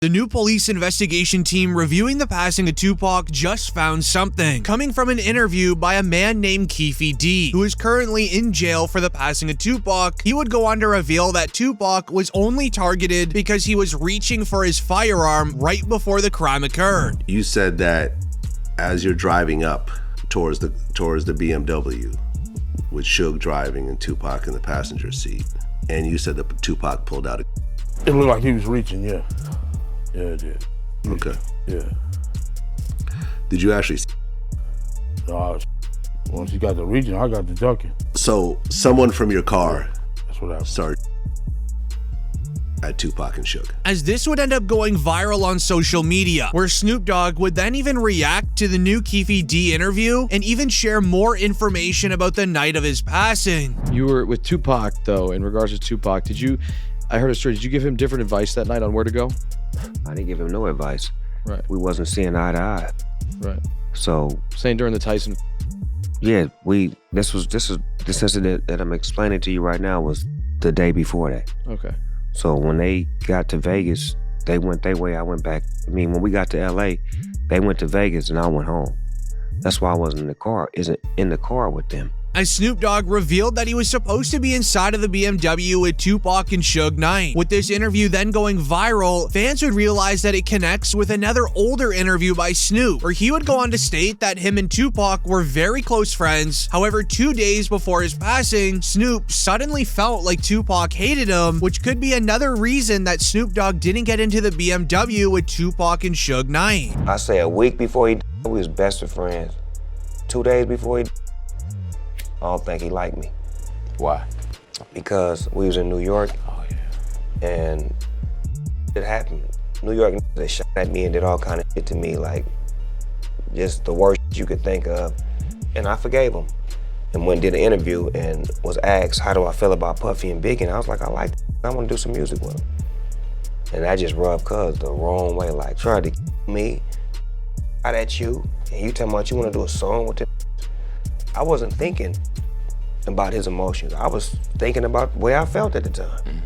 The new police investigation team reviewing the passing of Tupac just found something coming from an interview by a man named Keefe D, who is currently in jail for the passing of Tupac. He would go on to reveal that Tupac was only targeted because he was reaching for his firearm right before the crime occurred. You said that as you're driving up towards the BMW with Suge driving and Tupac in the passenger seat, and you said that Tupac pulled out a... It looked like he was reaching, yeah. Yeah, it did. Okay. Yeah. Did you actually... No, once he got the reaching, I got the ducking. So someone from your car... That's what happened. ...started at Tupac and Suge. As this would end up going viral on social media, where Snoop Dogg would then even react to the new Keefe D interview and even share more information about the night of his passing. You were with Tupac, though, in regards to Tupac. I heard a story, did you give him different advice that night on where to go? I didn't give him no advice. Right. We wasn't seeing eye to eye. Right. So saying during the Tyson. Yeah, this incident that I'm explaining to you right now was the day before that. Okay. So when they got to Vegas, they went their way, I went back. I mean, when we got to LA, they went to Vegas and I went home. That's why I wasn't in the car with them. As Snoop Dogg revealed that he was supposed to be inside of the BMW with Tupac and Suge Knight. With this interview then going viral, fans would realize that it connects with another older interview by Snoop, where he would go on to state that him and Tupac were very close friends. However, 2 days before his passing, Snoop suddenly felt like Tupac hated him, which could be another reason that Snoop Dogg didn't get into the BMW with Tupac and Suge Knight. I say a week before he died, we was best of friends. 2 days before he died, I don't think he liked me. Why? Because we was in New York. Oh, yeah. And it happened. New York, they shot at me and did all kind of shit to me, like just the worst you could think of. And I forgave him. And went and did an interview and was asked, how do I feel about Puffy and Biggie? And I was like, I like that. I want to do some music with him. And that just rubbed Cuz the wrong way, like tried to get me out at you, and you talking about you want to do a song with him. I wasn't thinking about his emotions. I was thinking about the way I felt at the time.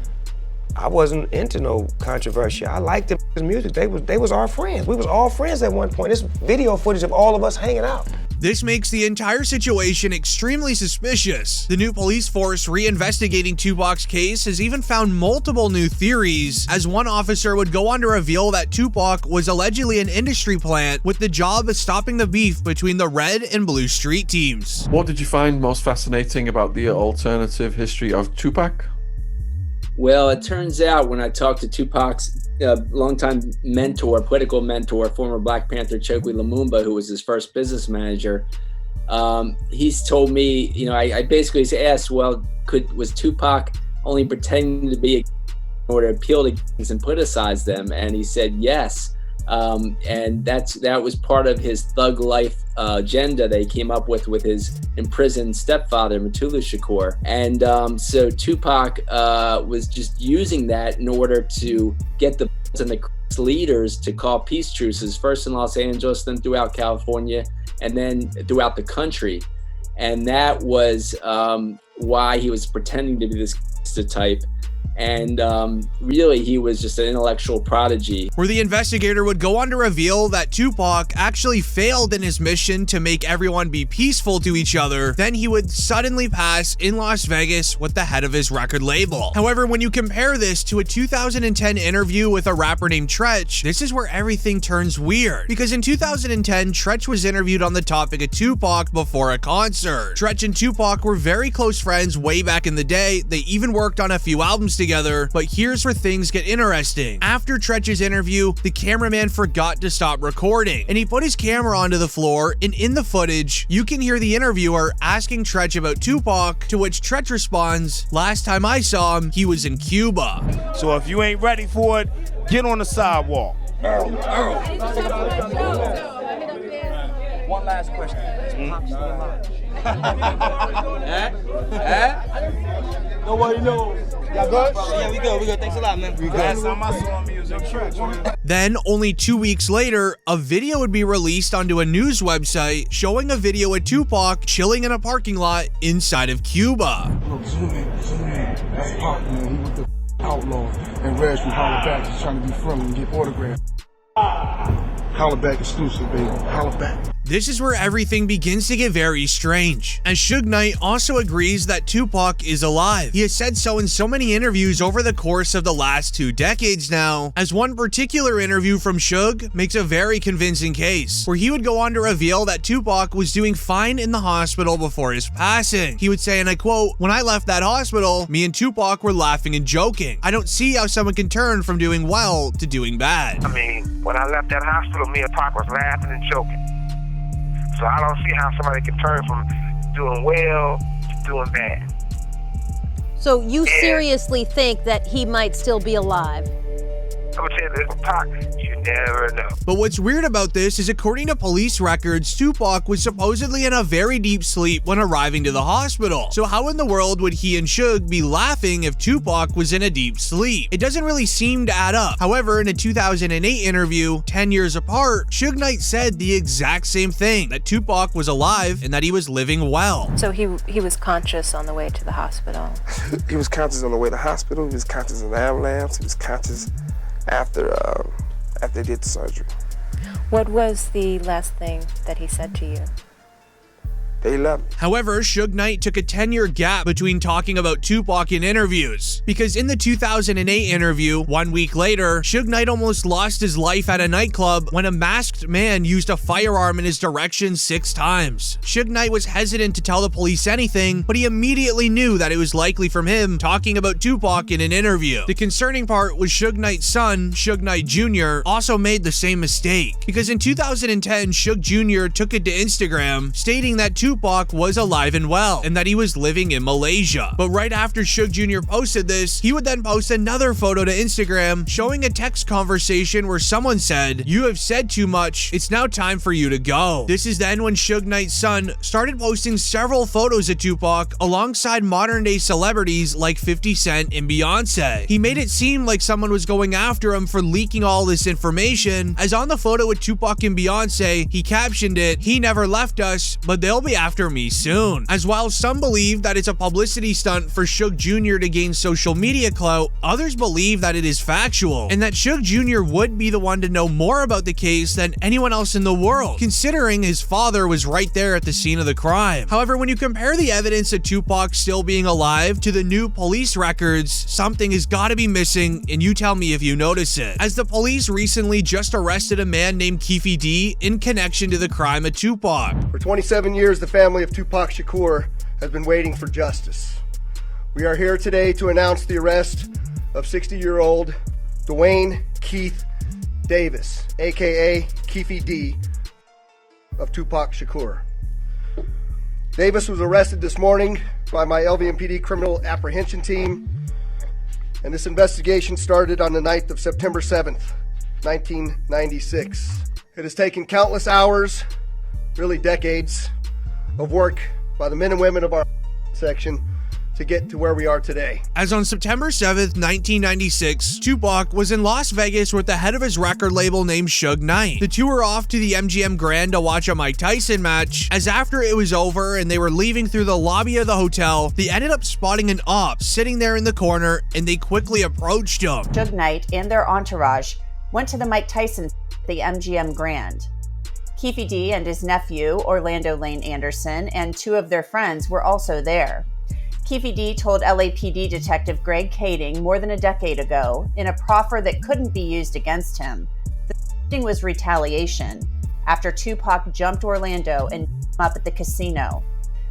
I wasn't into no controversy. I liked his music. They was our friends. We was all friends at one point. This video footage of all of us hanging out. This makes the entire situation extremely suspicious. The new police force reinvestigating Tupac's case has even found multiple new theories, as one officer would go on to reveal that Tupac was allegedly an industry plant with the job of stopping the beef between the red and blue street teams. What did you find most fascinating about the alternative history of Tupac? Well, it turns out when I talked to Tupac's longtime mentor, political mentor, former Black Panther Chokwe Lumumba, who was his first business manager, he's told me, you know, I basically asked, well, was Tupac only pretending to be in order to appeal to gangs and politicize them? And he said yes. And that was part of his thug life agenda that he came up with his imprisoned stepfather, Tupac Shakur. And so Tupac was just using that in order to get the leaders to call peace truces, first in Los Angeles, then throughout California, and then throughout the country. And that was why he was pretending to be this type. And really, he was just an intellectual prodigy. Where the investigator would go on to reveal that Tupac actually failed in his mission to make everyone be peaceful to each other. Then he would suddenly pass in Las Vegas with the head of his record label. However, when you compare this to a 2010 interview with a rapper named Tretch, this is where everything turns weird. Because in 2010, Tretch was interviewed on the topic of Tupac before a concert. Tretch and Tupac were very close friends way back in the day. They even worked on a few albums together, but here's where things get interesting. After Tretch's interview, the cameraman forgot to stop recording, and he put his camera onto the floor, and in the footage, you can hear the interviewer asking Tretch about Tupac, to which Tretch responds, "Last time I saw him, he was in Cuba." So if you ain't ready for it, get on the sidewalk. One last question. Is Pac still alive? Nobody knows. Y'all good? Yeah, we good. Thanks a lot, man. We good. Last time I saw him, he was in church, man. Then, only 2 weeks later, a video would be released onto a news website showing a video of Tupac chilling in a parking lot inside of Cuba. Look, zoom in. That's Pac, man. outlaw, and Reg from Holla Back is trying to be friendly and get autographs. Holla Back exclusive, baby. Holla Back. This is where everything begins to get very strange, as Suge Knight also agrees that Tupac is alive. He has said so in so many interviews over the course of the last 2 decades now, as one particular interview from Suge makes a very convincing case, where he would go on to reveal that Tupac was doing fine in the hospital before his passing. He would say, and I quote, "When I left that hospital, me and Tupac were laughing and joking. I don't see how someone can turn from doing well to doing bad." I mean, when I left that hospital, me and Pac was laughing and joking. So I don't see how somebody can turn from doing well to doing bad. So you seriously think that he might still be alive? I would say this, Pac, you never know. But what's weird about this is, according to police records, Tupac was supposedly in a very deep sleep when arriving to the hospital. So how in the world would he and Suge be laughing if Tupac was in a deep sleep? It doesn't really seem to add up. However, in a 2008 interview, 10 years apart, Suge Knight said the exact same thing, that Tupac was alive and that he was living well. So he was conscious on the way to the hospital? He was conscious on the way to the hospital, he was conscious in the ambulance, he was conscious after they did the surgery. What was the last thing that he said to you? They love me. However, Suge Knight took a 10-year gap between talking about Tupac in interviews, because in the 2008 interview, 1 week later, Suge Knight almost lost his life at a nightclub when a masked man used a firearm in his direction 6 times. Suge Knight was hesitant to tell the police anything, but he immediately knew that it was likely from him talking about Tupac in an interview. The concerning part was Suge Knight's son, Suge Knight Jr., also made the same mistake, because in 2010, Suge Jr. took it to Instagram, stating that Tupac was alive and well, and that he was living in Malaysia. But right after Suge Jr. posted this, he would then post another photo to Instagram showing a text conversation where someone said, "You have said too much, it's now time for you to go." This is then when Suge Knight's son started posting several photos of Tupac alongside modern day celebrities like 50 Cent and Beyonce. He made it seem like someone was going after him for leaking all this information, as on the photo with Tupac and Beyonce, he captioned it, "He never left us, but they'll be after me soon." As while some believe that it's a publicity stunt for Suge Jr. to gain social media clout, others believe that it is factual, and that Suge Jr. would be the one to know more about the case than anyone else in the world, considering his father was right there at the scene of the crime. However, when you compare the evidence of Tupac still being alive to the new police records, something has got to be missing, and you tell me if you notice it, as the police recently just arrested a man named Keefe D in connection to the crime of Tupac. For 27 years, the family of Tupac Shakur has been waiting for justice. We are here today to announce the arrest of 60-year-old Dwayne Keith Davis, aka Keefe D, of Tupac Shakur. Davis was arrested this morning by my LVMPD criminal apprehension team, and this investigation started on the night of September 7th, 1996. It has taken countless hours, really decades, of work by the men and women of our section to get to where we are today. As on September 7th, 1996, Tupac was in Las Vegas with the head of his record label named Suge Knight. The two were off to the MGM Grand to watch a Mike Tyson match, as after it was over and they were leaving through the lobby of the hotel, they ended up spotting an op sitting there in the corner, and they quickly approached him. Suge Knight and their entourage went to the Mike Tyson at the MGM Grand. Keefe D and his nephew, Orlando Lane Anderson, and 2 of their friends were also there. Keefe D told LAPD Detective Greg Kading more than a decade ago, in a proffer that couldn't be used against him, the shooting was retaliation after Tupac jumped Orlando and up at the casino.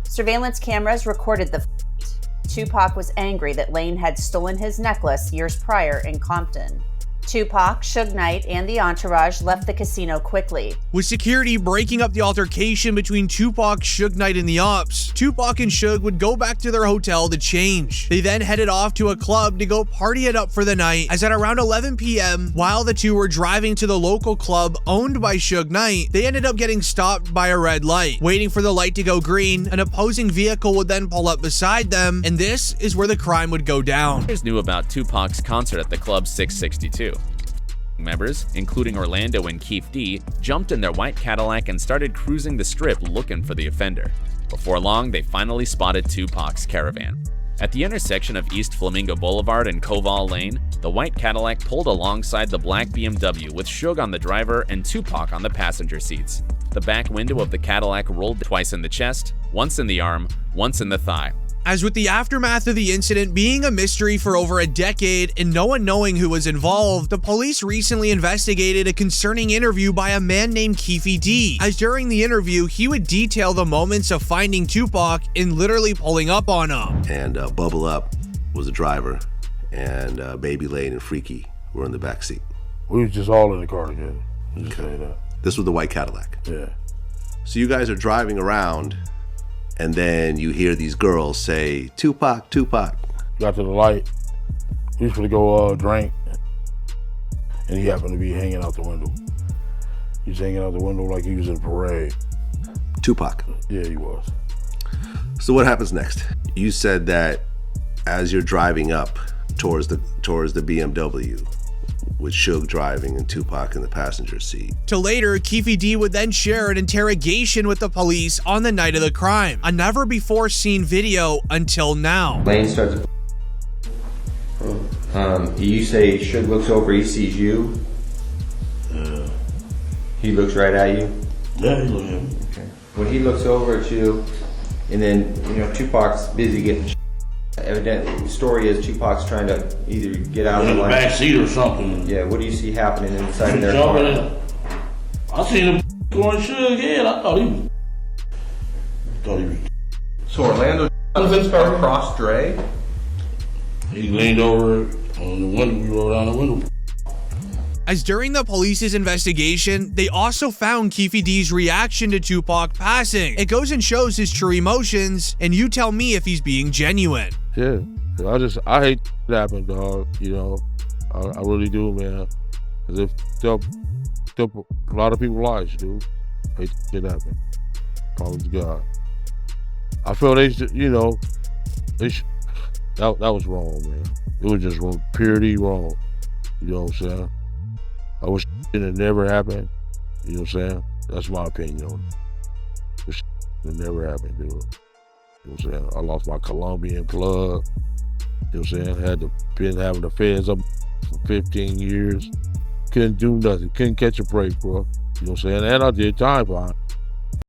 Surveillance cameras recorded the fight. Tupac was angry that Lane had stolen his necklace years prior in Compton. Tupac, Suge Knight, and the entourage left the casino quickly. With security breaking up the altercation between Tupac, Suge Knight, and the ops, Tupac and Suge would go back to their hotel to change. They then headed off to a club to go party it up for the night, as at around 11 p.m., while the two were driving to the local club owned by Suge Knight, they ended up getting stopped by a red light. Waiting for the light to go green, an opposing vehicle would then pull up beside them, and this is where the crime would go down. Others knew about Tupac's concert at the Club 662. Members, including Orlando and Keefe D, jumped in their white Cadillac and started cruising the strip looking for the offender. Before long, they finally spotted Tupac's caravan. At the intersection of East Flamingo Boulevard and Koval Lane, the white Cadillac pulled alongside the black BMW with Suge on the driver and Tupac on the passenger seats. The back window of the Cadillac rolled twice in the chest, once in the arm, once in the thigh. As with the aftermath of the incident being a mystery for over a decade and no one knowing who was involved, the police recently investigated a concerning interview by a man named Keefe D. As during the interview, he would detail the moments of finding Tupac and literally pulling up on him. And Bubble Up was the driver, and Baby Lane and Freaky were in the back seat. We was just all in the car together. Just say that. This was the white Cadillac. Yeah. So you guys are driving around, and then you hear these girls say, Tupac, Tupac. Got to the light. We was gonna go drink, and he happened to be hanging out the window. He was hanging out the window like he was in a parade. Tupac. Yeah, he was. So what happens next? You said that as you're driving up towards the BMW, with Suge driving and Tupac in the passenger seat. To later, Keefe D would then share an interrogation with the police on the night of the crime, a never before seen video until now. Lane starts. You say Suge looks over, he sees you. Yeah. He looks right at you. Yeah, he looks at me. Okay. When he looks over at you, and then Tupac's busy getting. Evidently, the story is Tupac's trying to either get out of the back seat or something. Yeah, what do you see happening inside of their car? I seen him going Suge head. I thought he was. So Orlando across Dre? He leaned over on the window. We rolled down the window. As during the police's investigation, they also found Keefe D's reaction to Tupac passing. It goes and shows his true emotions, and you tell me if he's being genuine. Yeah, I hate that happened, dog. I really do, man. Cause it took a lot of people's lives, dude. I hate that happened. Promise to God. I feel that was wrong, man. It was just wrong, purely wrong. You know what I'm saying? I wish it had never happened. You know what I'm saying? That's my opinion on it. Wish it never happened, dude. You know what I'm saying? I lost my Colombian plug. You know what I'm saying? Been having the feds up for 15 years. Couldn't do nothing. Couldn't catch a break, bro. You know what I'm saying? And I did time behind.